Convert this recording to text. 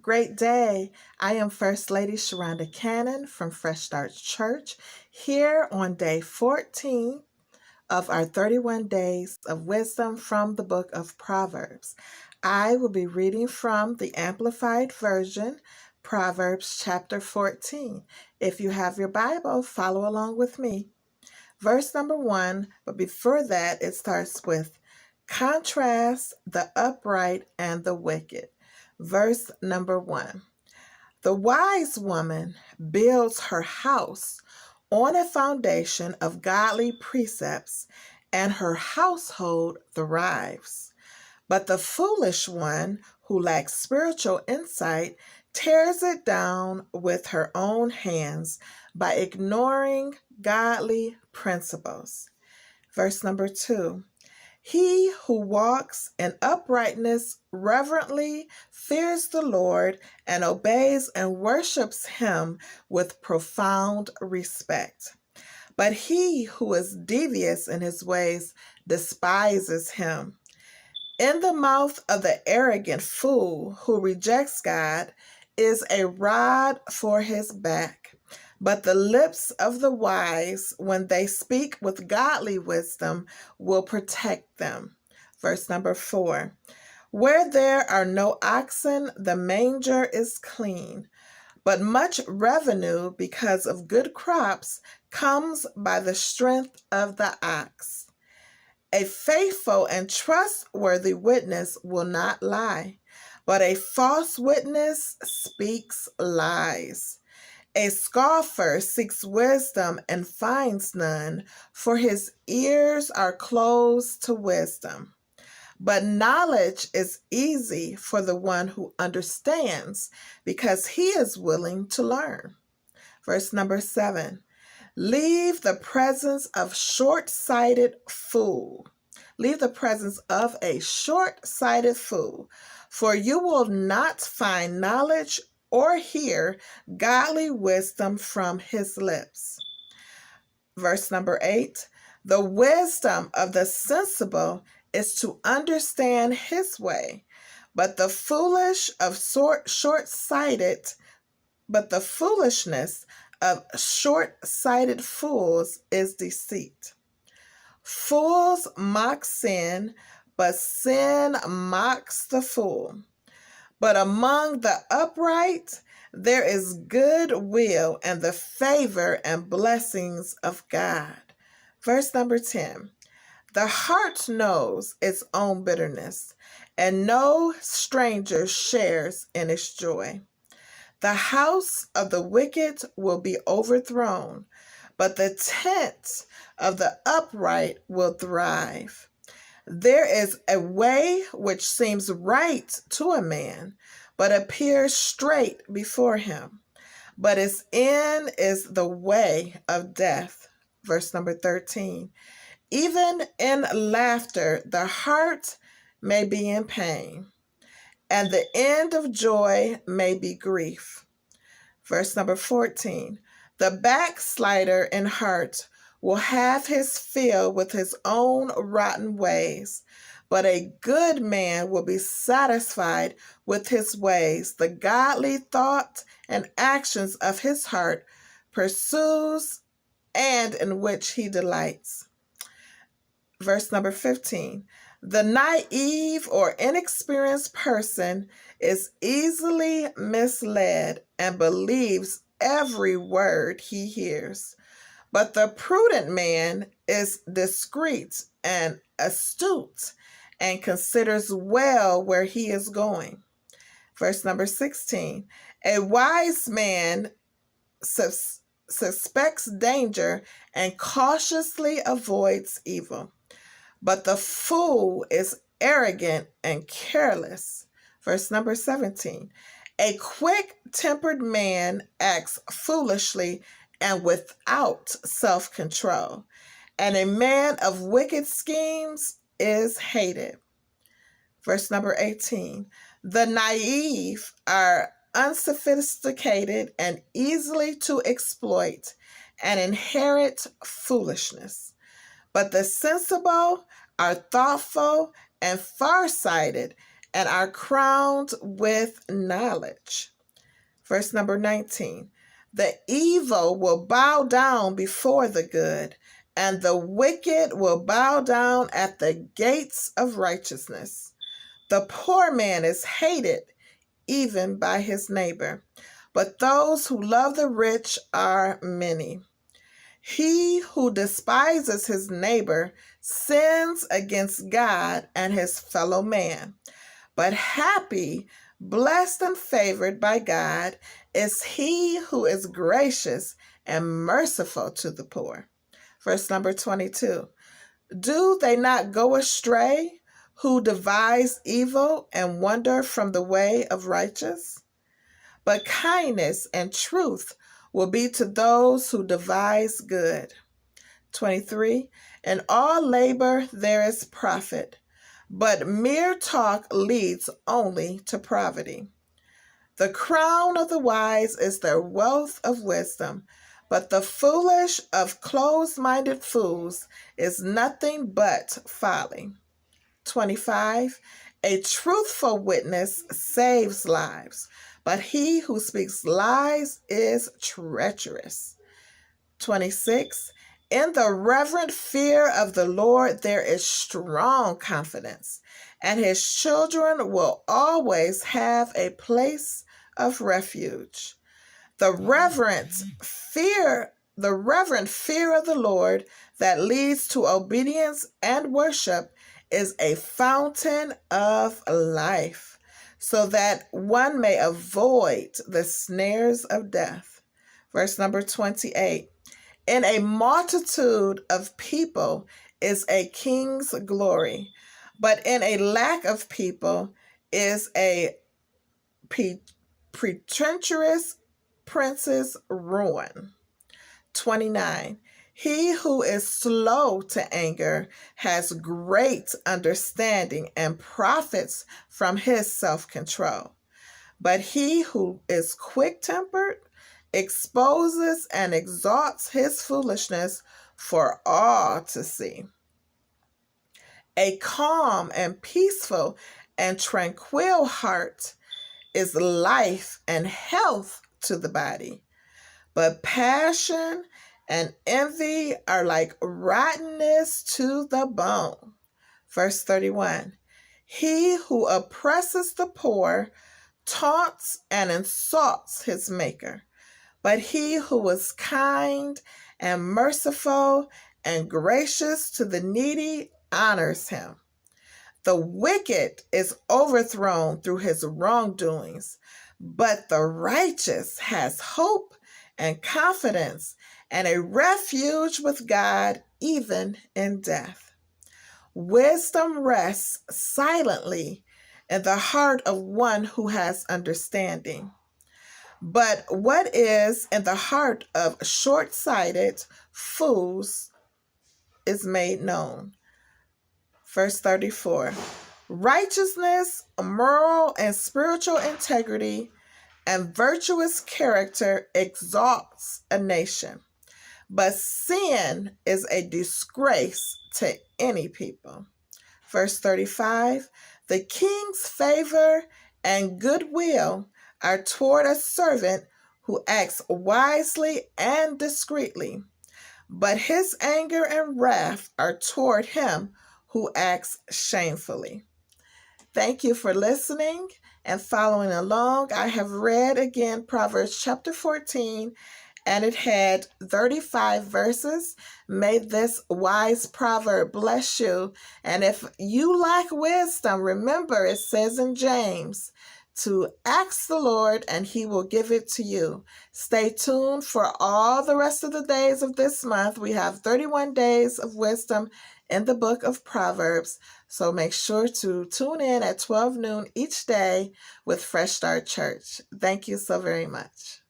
Great day. I am First Lady Sharonda Cannon from Fresh Start Church here on day 14 of our 31 Days of Wisdom from the book of Proverbs. I will be reading from the Amplified Version, Proverbs chapter 14. If you have your Bible, follow along with me. Verse number 1, but before that, it starts with contrast the upright and the wicked. Verse number 1. The wise woman builds her house on a foundation of godly precepts, and her household thrives. But the foolish one who lacks spiritual insight tears it down with her own hands by ignoring godly principles. Verse number 2. He who walks in uprightness reverently fears the Lord and obeys and worships him with profound respect. But he who is devious in his ways despises him. In the mouth of the arrogant fool who rejects God is a rod for his back. But the lips of the wise, when they speak with godly wisdom, will protect them. Verse number 4. Where there are no oxen, the manger is clean, but much revenue because of good crops comes by the strength of the ox. A faithful and trustworthy witness will not lie, but a false witness speaks lies. A scoffer seeks wisdom and finds none, for his ears are closed to wisdom. But knowledge is easy for the one who understands, because he is willing to learn. Verse number 7. Leave the presence of short-sighted fool. Leave the presence of a short-sighted fool, for you will not find knowledge or hear godly wisdom from his lips. Verse number 8. The wisdom of the sensible is to understand his way, but the foolishness of short-sighted fools is deceit. Fools mock sin, but sin mocks the fool. But among the upright there is good will and the favor and blessings of God. Verse number 10. The heart knows its own bitterness, and no stranger shares in its joy. The house of the wicked will be overthrown, but the tent of the upright will thrive. There is a way which seems right to a man, but appears straight before him, but its end is the way of death. Verse number 13. Even in laughter, the heart may be in pain, and the end of joy may be grief. Verse number 14. The backslider in heart will have his fill with his own rotten ways, but a good man will be satisfied with his ways. The godly thought and actions of his heart pursues and in which he delights. Verse number 15. The naive or inexperienced person is easily misled and believes every word he hears. But the prudent man is discreet and astute and considers well where he is going. Verse number 16. A wise man suspects danger and cautiously avoids evil, but the fool is arrogant and careless. Verse number 17. A quick-tempered man acts foolishly and without self-control, and a man of wicked schemes is hated. Verse number 18. The naive are unsophisticated and easily to exploit and inherit foolishness, but the sensible are thoughtful and farsighted and are crowned with knowledge. Verse number 19. The evil will bow down before the good, and the wicked will bow down at the gates of righteousness. The poor man is hated even by his neighbor, but those who love the rich are many. He who despises his neighbor sins against God and his fellow man. But happy, blessed, and favored by God is he who is gracious and merciful to the poor. Verse number 22. Do they not go astray who devise evil and wander from the way of righteous? But kindness and truth will be to those who devise good. 23. In all labor there is profit, but mere talk leads only to poverty. The crown of the wise is their wealth of wisdom, but the foolish of close-minded fools is nothing but folly. 25. A truthful witness saves lives, but he who speaks lies is treacherous. 26. In the reverent fear of the Lord there is strong confidence, and his children will always have a place of refuge. The reverent fear of the Lord that leads to obedience and worship is a fountain of life, so that one may avoid the snares of death. Verse number 28. In a multitude of people is a king's glory, but in a lack of people is a pretentious prince's ruin. 29. He who is slow to anger has great understanding and profits from his self-control. But he who is quick-tempered exposes and exalts his foolishness for all to see. A calm and peaceful and tranquil heart is life and health to the body, but passion and envy are like rottenness to the bone. Verse 31. He who oppresses the poor taunts and insults his maker, but he who is kind and merciful and gracious to the needy honors him. The wicked is overthrown through his wrongdoings, but the righteous has hope and confidence and a refuge with God even in death. Wisdom rests silently in the heart of one who has understanding. But what is in the heart of short-sighted fools is made known. Verse 34. Righteousness, moral and spiritual integrity, and virtuous character exalts a nation, but sin is a disgrace to any people. Verse 35. The king's favor and goodwill are toward a servant who acts wisely and discreetly, but his anger and wrath are toward him who acts shamefully. Thank you for listening and following along. I have read again Proverbs chapter 14, and it had 35 verses. May this wise proverb bless you. And if you lack wisdom, remember it says in James to ask the Lord and he will give it to you. Stay tuned for all the rest of the days of this month. We have 31 days of wisdom in the book of Proverbs. So make sure to tune in at 12 noon each day with Fresh Start Church. Thank you so very much.